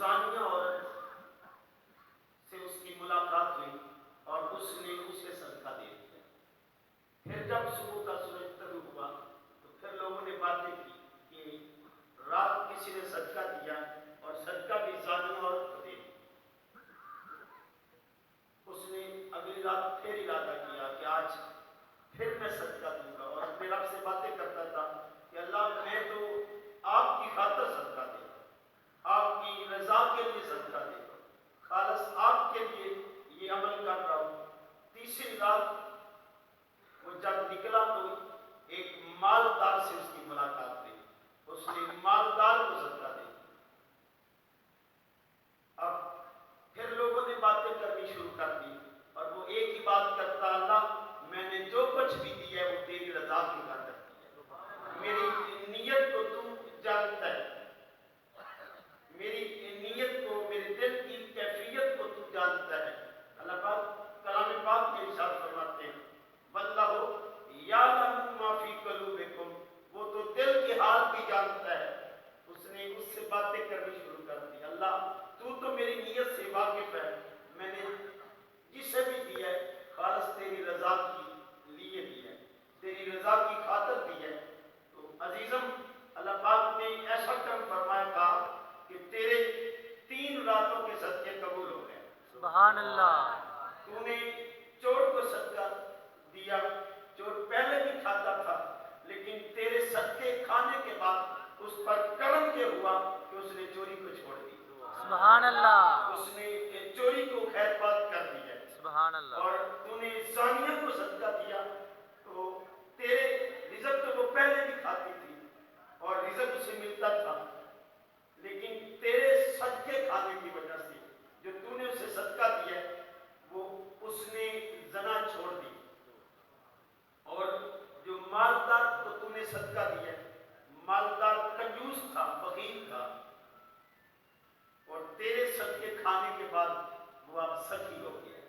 زانیہ عورت سے اس کی ملاقات ہوئی اور اس نے اسے صدقہ دے دیا۔ پھر جب صبح کا سورج طلوع ہوا تو پھر لوگوں نے باتیں کی کہ رات کسی نے صدقہ دیا اور صدقہ بھی زانیہ عورت کو دے دیا۔ اس نے اگلی رات پھر ارادہ کیا کہ آج پھر میں صدقہ دوں گا، اور اپنے رب سے باتیں کرتا تھا کہ اللہ میں تو آپ کی خاطر صدقہ دے گا، آپ کی رضا کے لیے صدقہ دے گا، خالص آپ کے لیے یہ عمل کر رہا ہوں۔ تیسری رات وہ جب نکلا تو ایک مالدار سے اس کی ملاقات ہوئی، اس نے مالدار کو صدقہ دے دیا۔ اب پھر لوگوں نے باتیں کرنی شروع کر دی اور وہ ایک ہی بات کرتا، اللہ میں نے جو کچھ بھی دیا ہے وہ تیری رضا کی خاطر دیا ہے، میری نیت کو تو جانتا ہے، میری نیت کو، میرے دل کی کیفیت کو تو جانتا ہے۔ اللہ پاک کلام پاک میں ارشاد فرماتے ہیں واللہ یعلم ما فی قلوبکم، وہ تو دل کے حال بھی جانتا ہے۔ اس نے اس سے باتیں کرنی شروع کر دی، اللہ تو میری نیت سے واقف ہے، میں نے جسے بھی دیا ہے خالص تیری رضا کے لیے دیا ہے، تیری رضا کی خاطر دیا ہے۔ تو عزیزم اللہ پاک نے ایسا کرم فرمایا تھا کہ تیرے 3 راتوں کے صدقے قبول ہو گئے۔ سبحان اللہ۔ تو نے چور کو صدقہ دیا، چور پہلے بھی کھاتا تھا لیکن تیرے صدقے کھانے کے بعد اس پر کرم یہ ہوا کہ اس نے چوری کو چھوڑ دی، سبحان اللہ۔ اس نے چوری کو خیر بات کر دی ہے۔ سبحان اللہ۔ اور تو نے زانیہ کو صدقہ دیا تو تیرے رزق تو وہ پہلے بھی کھاتی تھی اور رزق اسے ملتا تھا، لیکن تیرے صدقے کھانے کی وجہ سے جو تو نے اسے صدقہ دیا وہ اس نے زنا چھوڑ دی۔ اور جو مالدار کو تو نے صدقہ دیا، مالدار کنجوس تھا، فقیر تھا، اور تیرے صدقے کھانے کے بعد وہ اب سخی ہو گیا،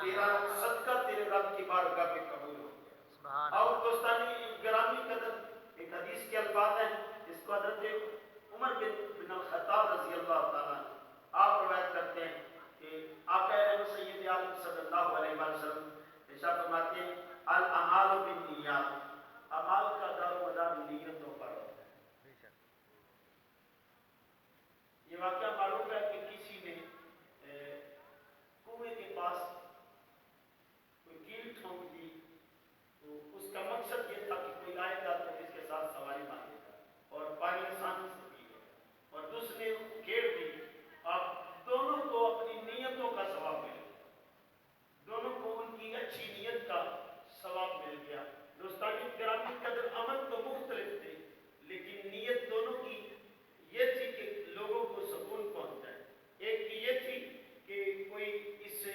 تیرا صدقہ تیرے رب کی بارگاہ میں قبول ہو گیا۔ اور دوستانی گرامی قدر ایک حدیث کے الفاظ ہیں جس کو حضرت عمر بن الخطاب رضی اللہ تعالیٰ آپ روایت کرتے ہیں کہ آقا سید عالم صلی اللہ علیہ وسلم ارشاد فرماتے ہیں الاعمال بالنیات، اعمال کا دار و مدار نیتوں پر ہوتا ہے۔ یہ واقعہ معروف ہے کہ کسی نے کنویں کے پاس کوئی کیل ٹھونک دی، تو اس کا مقصد یہ تھا کہ کوئی آئے گا تو اس کے ساتھ سواری مانگے گا اور پانی آسانی سے پی گئے، اور دوسرے کھیڑ دی۔ آپ دونوں کو اپنی نیتوں کا ثواب مل گیا، دونوں کو ان کی اچھی نیت کا ثواب مل گیا۔ دوستانی گرامی قدر عمل تو مختلف تھے لیکن نیت دونوں کی یہ تھی کہ لوگوں کو سکون پہنچ جائے۔ ایک کی یہ تھی کہ کوئی اس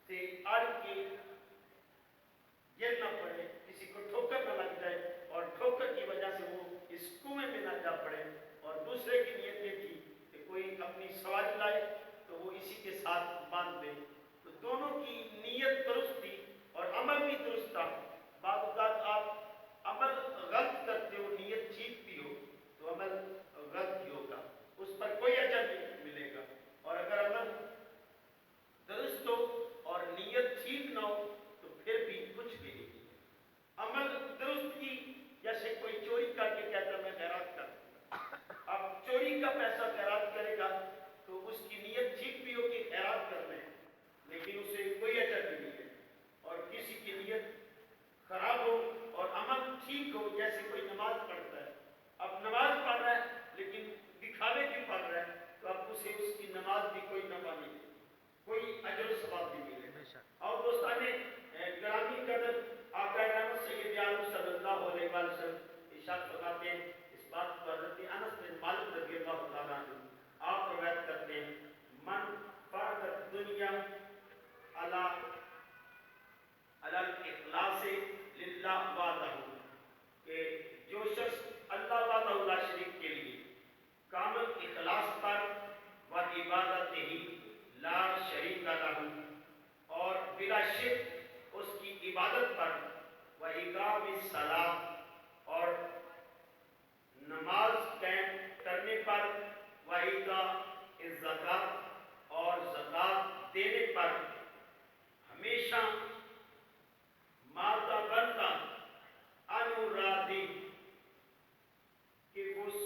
سے اڑ کے گر نہ پڑے، کسی کو ٹھوکر نہ لگ جائے اور ٹھوکر کی وجہ سے وہ اس کنویں میں نہ جا پڑے، اور دوسرے کی نیت یہ تھی کہ کوئی اپنی سواری لائے تو وہ اسی کے ساتھ باندھ دے۔ تو دونوں کی نیت درست تھی اور عمل بھی درست تھا۔ بعض اوقات آپ عمل غلط کرتے ہو، نیت ٹھیک بھی ہو تو عمل غلط ہی ہوگا، اس پر کوئی اجر نہیں ملے گا، اور اگر عمل درست ہو اور نیت ٹھیک نہ ہو تو پھر بھی کچھ بھی نہیں۔ عمل درست کی، جیسے کوئی چوری کر کے کہتا میں خیرات کر دوں گا، اب چوری کا پیسہ خیرات کرے گا تو اس کی نیت ٹھیک بھی ہو کہ خیرات کرنا ہے لیکن اسے کوئی اجر نہیں ملے، اور کسی کی نیت خراب ہو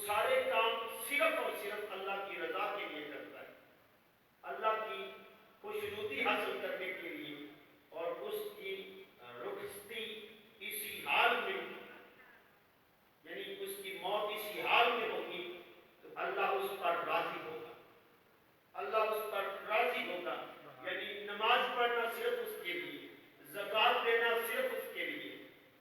سارے کام صرف اور صرف اللہ کی رضا کے لیے کرتا ہے، اللہ کی خوشنودی حاصل کرنے کے لیے، اور اس کی رخصتی اسی حال میں، یعنی اس کی موت اسی حال میں ہوگی، تو اللہ اس پر راضی ہوگا، اللہ اس پر راضی ہوگا۔ یعنی نماز پڑھنا صرف اس کے لیے، زکوٰۃ دینا صرف اس کے لیے،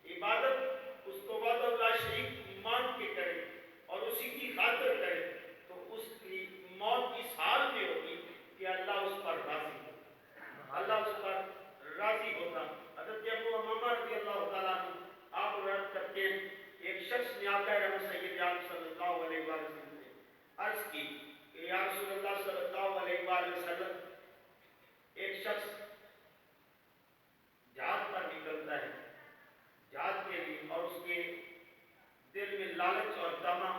عبادت اس کو وحدہ لا شریک مان کے کرے اور اسی کی خاطر کرے، تو اس کی موت اس حال میں ہوگی کہ اللہ اس پر راضی ہوگا، اللہ اس پر راضی ہوگا۔ حضرت ابو امامہ رضی اللہ تعالیٰ عنہ آپ روایت کرتے ہیں، ایک شخص نے آقا رحمت سید عالم صلی اللہ علیہ وآلہ وسلم سے عرض کی کہ یا رسول اللہ صلی اللہ علیہ وآلہ وسلم، ایک شخص جہاد پر نکلتا ہے، جہاد کے لیے، اور اس کے دل میں لالچ اور طمع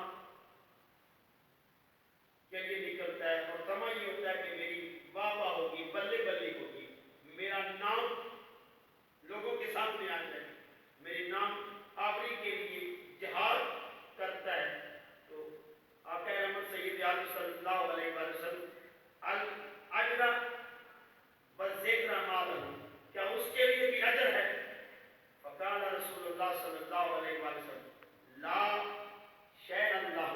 کے لیے نکلتا ہے، اور طمع یہ ہوتا ہے کہ میری واہ واہ ہوگی، بلے بلی ہوگی، میرا نام لوگوں کے سامنے آ جائے، میرے نام آوری کے لیے جہاد کرتا ہے، تو آقا رحمت سید عالم صلی اللہ علیہ وسلم الاجر والذکر مالہ، کیا اس کے لیے بھی اجر ہے؟ فقال رسول اللہ صلی اللہ علیہ وسلم لا شیء اللہ،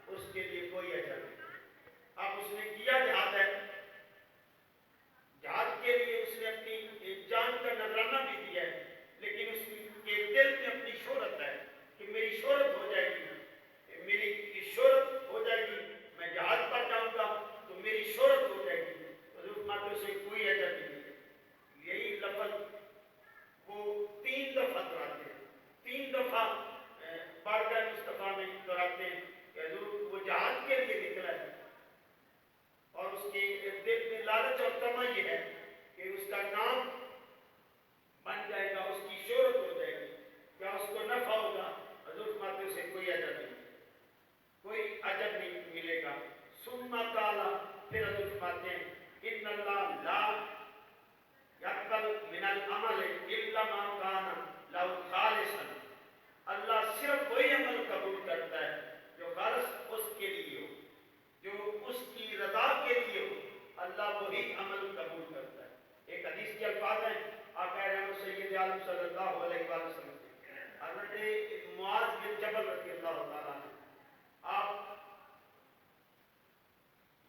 اس کے لیے کوئی اجر نہیں۔ اب اس نے کیا جہاد ہے، جہاد کے لیے اس نے اپنی جان کا نذرانہ بھی دیا ہے، لیکن اس کے دل میں اپنی شہرت ہے کہ میری شہرت ہو جائے گی، میری شہرت ہو جائے گی، میں جہاد پر جاؤں گا تو میری شہرت ہو جائے گی، حضور ماتے سے کوئی اجر نہیں ہے۔ یہی لفظ وہ 3 دفعہ دہراتے ہیں، 3 دفعہ بارگاہ مصطفیٰ میں دہراتے ہیں کہ حضور وہ جہاد کے لیے نکلا ہے، اور اس کے دل میں لالچ اور طمع یہ ہے کہ اس کا نام بن جائے گا، اس کی شہرت ہو جائے گی، کیا اس کو نفع ہوگا؟ حضور فرماتے اسے کوئی اجر نہیں، کوئی اجر نہیں ملے گا۔ ثم قال، پھر حضور فرماتے ہیں ان اللہ لا یقبل من العمل الا ما کان لہ خالصا، اللہ صرف وہی عمل قبول کرتا ہے جو خالص اس کے لیے ہو، جو اس کی رضا کے لیے ہو، اللہ وہی عمل قبول کرتا ہے۔ ایک حدیث کے الفاظ ہیں آقا رحمت سید عالم صلی اللہ علیہ وآلہ وسلم سے، حضرت معاذ بن جبل رضی اللہ تعالیٰ عنہ، آپ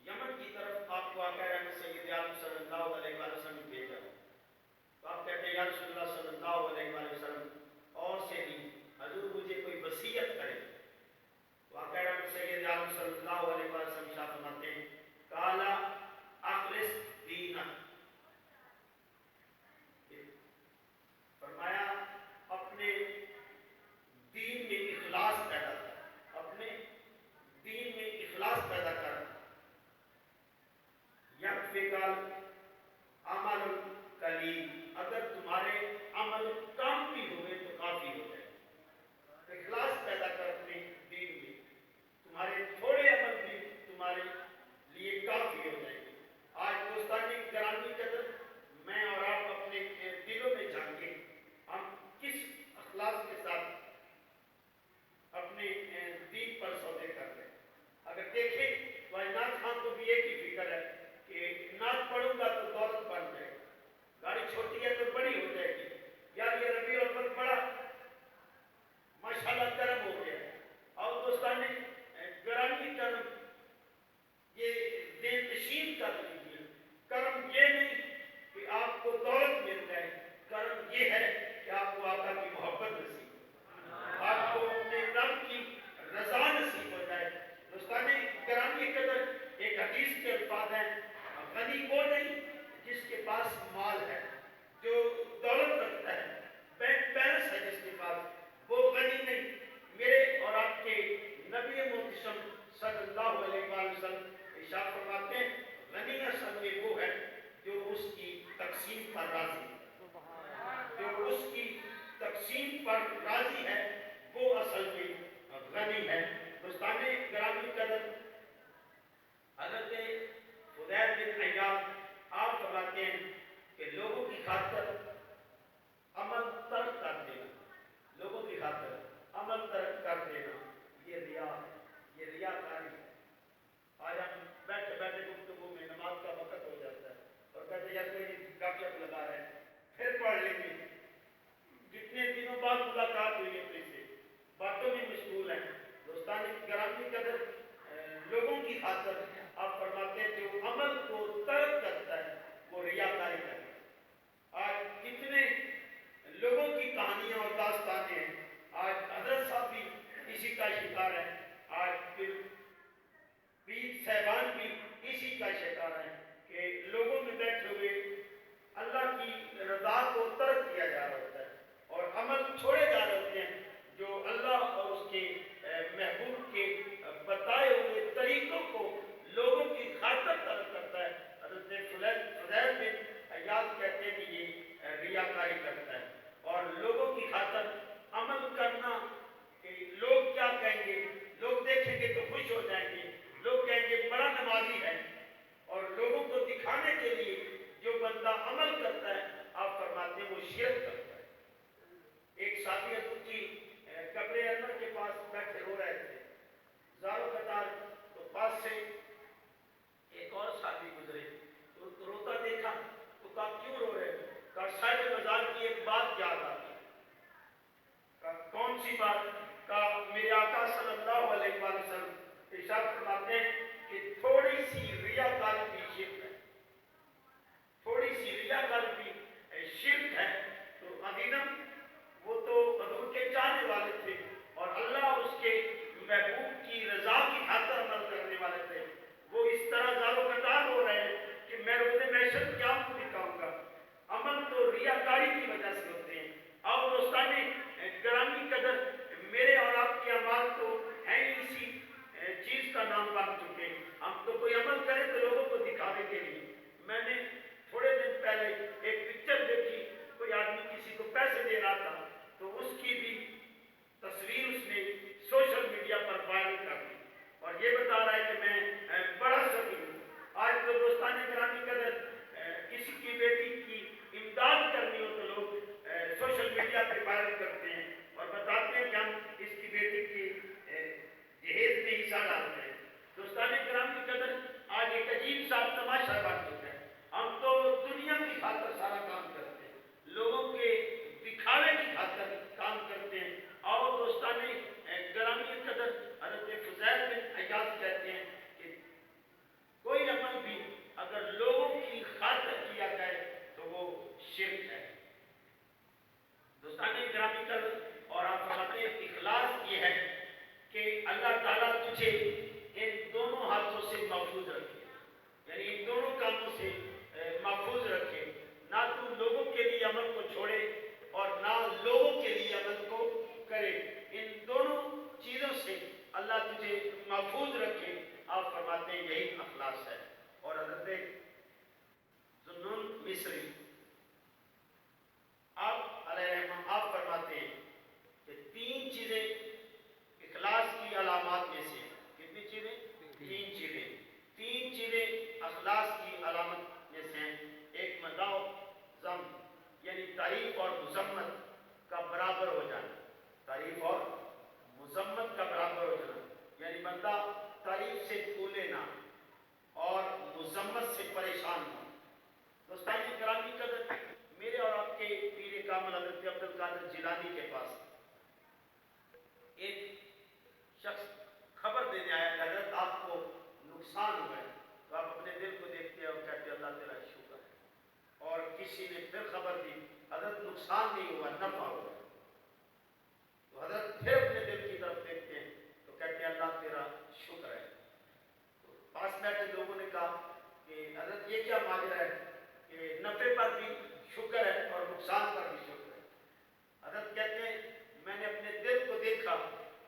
یمن کی طرف آپ کو آقا رحمت سید عالم صلی اللہ علیہ وآلہ وسلم نے بھیجا، تو آپ کہتے ہیں یا رسول اللہ صلی اللہ علیہ وآلہ وسلم اور سے نہیں، حضور مجھے کوئی وصیت کرے، تو آقا رحمت سید عالم صلی اللہ علیہ وآلہ وسلم ارشاد فرماتے ہیں قال اخلص دینک، فرمایا اپنے دین میں اخلاص پیدا کر، اپنے دین میں اخلاص پیدا کر، یکفیک العمل القلیل، اگر تمہارے عمل کم بھی ہوئے تو کافی ہو جائے، اخلاص پیدا کر اپنے دین میں، تمہارے تھوڑے عمل بھی تمہارے لیے کافی ہو جائے گی۔ آج دوستانی گرامی قدر میں اور آپ اپنے دلوں میں جھانکیں، ہم کس اخلاص کے ساتھ اپنے دین پر سودے کر رہے ہیں۔ اگر دیکھیں تو نعت خان کو بھی ایک ہی فکر ہے کہ نعت پڑھوں گا تو دولت بن جائے گی، گاڑی چھوٹی ہے تو بڑی ہو جائے گی، یار یہ ربیع الاول پڑھا ماشاءاللہ کرم ہو گیا، اور دوستانی گرامی کرم یہ دل نشین کر لیجیے، کرم یہ نہیں کہ آپ کو دولت مل جائے، کرم یہ ہے کہ آپ کو آقا کی محبت نصیب ہو، آپ کو اپنے رب کی رضا نصیب ہو جائے۔ دوستانی گرامی قدر ایک حدیث کے الفاظ ہیں غنی وہ نہیں جس کے پاس مال ہے، جو دولت رکھتا ہے، بینک بیلنس ہے جس کے پاس، وہ غنی نہیں۔ میرے اور آپ کے نبی محتشم صلی اللہ علیہ وآلہ وسلم ارشاد فرماتے ہیں غنی اصل میں وہ ہے جو اس کی تقسیم پر راضی ہے، جو اس کی تقسیم پر راضی ہے وہ اصل میں غنی ہے۔ دوستان گرامی قدر حضرت فضیل بن عیاض آپ فرماتے ہیں کہ لوگوں کی خاطر عمل ترک کر دینا، لوگوں کی خاطر عمل ترک کر دینا یہ ریا ہے، अमल करता है, आप फरमाते हैं वो शिरक करता है। एक साथी हजूर जी कब्र अनवर के पास बैठे रो रहे थे, जारो कतार, तो पास से एक और साथी गुजरे, तो रोता देखा तो कहा क्यों रो रहे हो? कहा साहिब बाजार की एक बात याद आ गई। कहा कौन सी बात? कहा मेरे आका सल्लल्लाहु अलैहि वसल्लम इरशाद फरमाते हैं कि थोड़ी सी रियाकारी भी शिर्क है, थोड़ी सी रियाकारी भी शिर्क है। तो अदीनम वो तो हजूर के चाहने वाले थे और अल्लाह और उसके महबूब की रजा की खातिर अमल करने वाले थे। वो इस तरह जारो कतार हो रहे हैं कि मैं रोज़े महशर क्या मुंह दिखाऊंगा। अमल तो रियाकारी की वजह से होते हैं। और दोस्ताने ग्रामी कदर, मेरे और आपके अमाल तो हैं ही इसी चीज़ का नाम बन चुके। हम तो कोई अमल करें तो लोगों को दिखावे के लिए। मैंने थोड़े दिन पहले एक पिक्चर देखी, कोई आदमी किसी को पैसे दे रहा था, तो उसकी भी तस्वीर उसने सोशल मीडिया पर वायरल कर दी और ये बता रहा है कि मैं बड़ा सभी हूँ। आज तो दोस्ताने ग्रामी कदर किसी की बेटी की इमदाद करनी हो तो लोग सोशल मीडिया पर वायरल करते हैं और बताते हैं कि हम इसकी बेटी की जहेज में हिस्सा डालते हैं। दोस्ताने ग्रामी कदर आज एक अजीब सा तमाशा बन चुका है। हम तो दुनिया की खातिर सारा काम करते हैं, लोगों के दिखावे की खातिर काम करते हैं। और दोस्ताने ग्रामी कदर हज़रत फुज़ैल बिन अयाद कहते हैं कि कोई अमल भी अगर लोगों की खातिर किया जाए तो वो शिर्क है। दोस्ताने ग्रामी कदर, और आप फरमाते हैं इखलास ये है कि अल्लाह ताला तुझे इन दोनों हाथों से महफूज रखे, यानी इन दोनों कामों से महफूज रखे। ना तू लोगों के लिए अमल को छोड़े और ना लोगों के लिए अमल को करे। इन दोनों चीज़ों से अल्लाह तुझे महफूज रखे। आप फरमाते हैं यही अखलास है। और हज़रत ज़ुन्नून मिस्री आप फरमाते हैं कि तीन चीज़ें इखलास की अलामात में से, कितनी चीज़ें? तीन चीज़ें अखलास की अलामत में से हैं। एक मदाओ ज़म, यानी तारीफ और मुज़म्मत का बराबर हो जाना, तारीफ और मुज़म्मत का बराबर हो जाना, यानी बंदा तारीफ से फूले ना और मुज़म्मत से परेशान हो। दोस्तानी ग्रामी कदर, मेरे और आपके पीर कामिल हज़रत अब्दुल कादिर जिलानी के पास एक शख्स खबर देने आया कि हज़रत आपको नुकसान हुआ है। तो आप अपने दिल को देखते हैं और कहते हैं अल्लाह तेरा शुक्र है। और किसी ने फिर खबर दी हज़रत नुकसान नहीं हुआ, नफा हुआ। तो हज़रत फिर अपने दिल की तरफ देखते हैं तो कहते हैं अल्लाह तेरा शुक्र है। तो पास बैठे लोगों ने कहा कि हज़रत ये क्या माजरा है कि नफ़े पर भी शुक्र है और नुकसान पर भी शुक्र है। हज़रत कहते हैं मैंने अपने दिल को देखा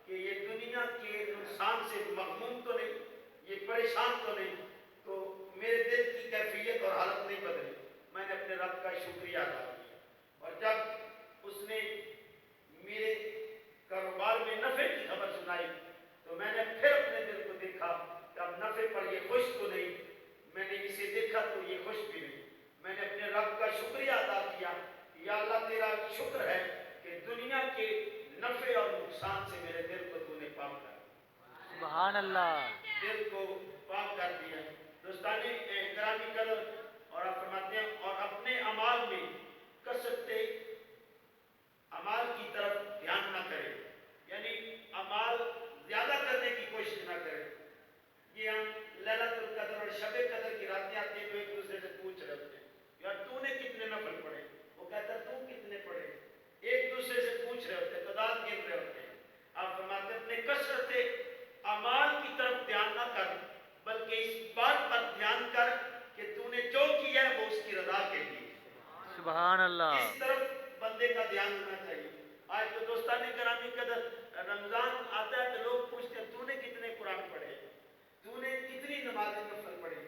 कि ये दुनिया के नुकसान से मगमूम तो नहीं, ये परेशान तो नहीं, तो मेरे दिल की कैफियत और हालत नहीं बदली। मैंने अपने रब का शुक्रिया अदा किया और जब उसने मेरे कारोबार में नफ़े की खबर सुनाई तो मैंने फिर अपने दिल को देखा कि अब नफ़े पर ये खुश तो नहीं, मैंने इसे देखा तो ये खुश भी नहीं। मैंने अपने रब का शुक्रिया अदा किया, या अल्लाह तेरा शुक्र है कि दुनिया के नफ़े और नुकसान से मेरे दिल को तूने पाक कर दिया। सुभान अल्लाह। दिल को पाक कर दिया। दोस्तानी ग्रामी कदर, और आप फरमाते हैं और अपने अमाल में कसरते अमाल की तरफ ध्यान ना करे, यानी अमाल ज़्यादा करने की कोशिश ना करे। ये हम लैलतुल कदर और शब कदर की रातें आती हैं तो एक दूसरे से पूछ रहे होते हैं यार तूने कितने नफल पढ़े, वो कहता तू कितने पढ़े, एक दूसरे से पूछ रहे होते हैं, तादाद गिन रहे होते हैं। आप फरमाते हैं अपने कसरते अमाल की तरफ ध्यान ना कर, बल्कि इस बात पर ध्यान कर कि तूने जो किया है वो उसकी रज़ा के लिए। सुभान अल्लाह। इस तरफ बंदे का ध्यान होना चाहिए। आज तो दोस्तानी ग्रामी कदर रमजान आता है तो लोग पूछते हैं तूने कितने कुरान पढ़े, तूने कितनी नमाज़ें नफल पढ़े,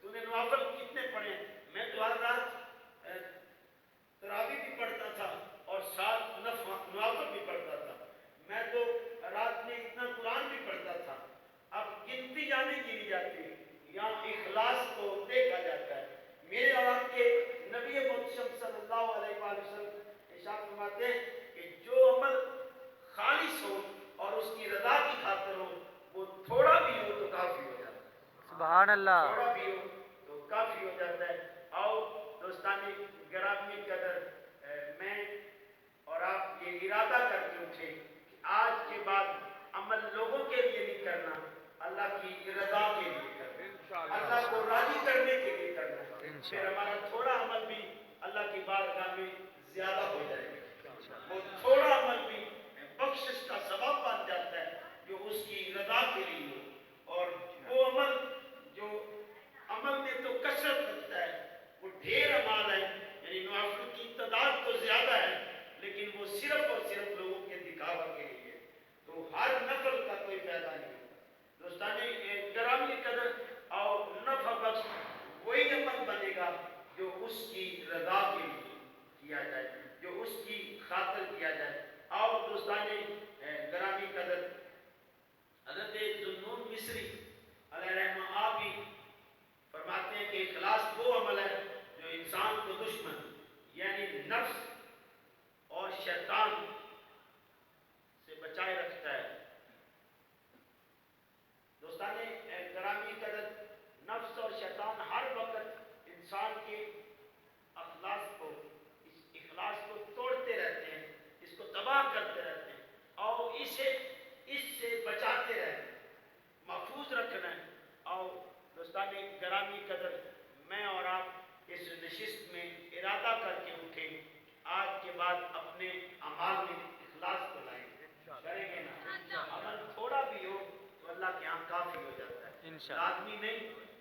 तूने नवाफल कितने पढ़े। मैं तो हर रात तरावी भी पढ़ता था और साथ नवाफल भी पढ़ता था। मैं तो रात में इतना कुरान भी पढ़ता था। अब गिनती जाने की नहीं जाती, यहाँ इखलास को देखा जाता है। मेरे और आपके नबी फरमाते हैं कि जो अमल खालिस हो और उसकी रजा की खातिर हो, वो थोड़ा भी हो तो काफी हो जाता है। सुभान अल्लाह। थोड़ा भी हो तो काफी हो जाता है। आओ दोस्तानी गिरामी कदर, मैं और आप ये इरादा करके उठे कि आज के बाद अमल लोगों के लिए नहीं करना, अल्लाह की रजा के लिए करना, अल्लाह को राजी करने के लिए करना। फिर हमारा थोड़ा अमल भी अल्लाह की बारगाह में ज्यादा हो जाएगा। वो थोड़ा अमल भी बख्शिश का सबब बन जाता है जो उसकी रजा के लिए हो। और वो अमल जो अमल में तो कसरत रखता है, वो ढेर अमाल है, यानी नवाफिल की तादाद तो ज्यादा है, लेकिन वो सिर्फ और सिर्फ लोगों के दिखावा के लिए है, तो हर नफल का कोई फायदा नहीं होता। दोस्तानी गिरामी कदर और नफा बख्श वही अमल बनेगा जो उसकी रजा के लिए किया जाए, जो उसकी खातिर किया जाए। आओ दोस्तानी गिरामी कदर, हज़रत ज़ुन्नून मिस्री अलैहिर्रहमा आप ही फरमाते हैं कि इखलास वो अमल है जो इंसान को दुश्मन यानी नफ्स और शैतान से बचाए रखता है। दोस्ताने गिरामी कदर, नफ्स और शैतान हर वक्त इंसान के अखलास को, इस इखलास को तोड़ते रहते हैं, इसको तबाह करते रहते हैं और इससे बचाते रहते हैं, महफूज रखना है। और दोस्ताने गिरामी कदर, मैं और आप इस नशिस्त में इरादा करके उठे, आज के बाद अपने अमाल में इखलास को लाएंगे, करेंगे ना। अमल थोड़ा भी हो तो अल्लाह के यहाँ काफी हो जाता है। लाजमी नहीं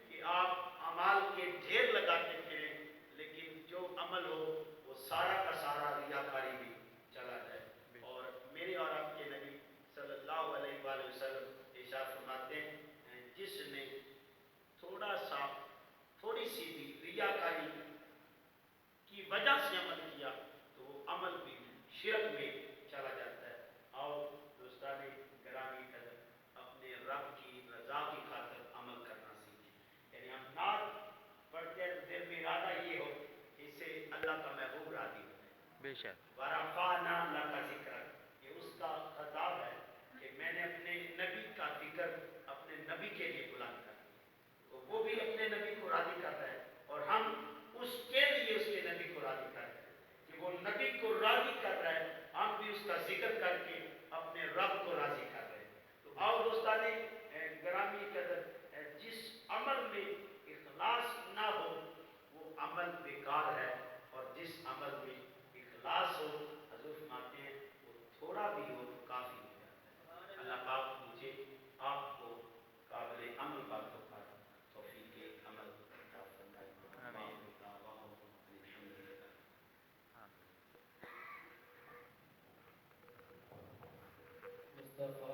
कि आप अमाल के ढेर लगाते फिरें, लेकिन जो अमल हो वो सारा का सारा रियाकारी भी चला जाए। और मेरे और आपके नबी सल्लल्लाहु अलैहि वसल्लम इरशाद फरमाते हैं, जिसने थोड़ी सी भी रियाकारी की वजह से अमल किया तो वो अमल भी शिरक में चला जाता है। आओ दोस्ताने गिरामी कदर, अपने रब की रजा की खातिर अमल करना सीखें। यानी हम नात पढ़ते हैं तो दिल में इरादा ये हो कि इससे अल्लाह का महबूब राजी हो। बेशक। वरफ़अना लका ज़िक्रक, ये उसका खिताब है कि मैंने अपने नबी का जिक्र अपने नबी के लिए बुलंद कर दिया, तो वो भी अपने नबी को राजी कर रहा है और हम उसके लिए उसके नबी को राजी कर रहे हैं कि वो नबी को राजी कर रहा है, हम भी उसका जिक्र करके अपने रब को राजी कर रहे हैं। तो आओ दोस्ताने गिरामी कदर, जिस अमल में इखलास ना हो वो अमल बेकार है, और जिस अमल में इखलास हो, हजूर फरमाते हैं, वो थोड़ा भी हो तो काफी हो जाता है। अल्लाह पाक मुझे आपको काबिल अमल बातों पर तौफीक अमल अता फरमाए। मुस्तफा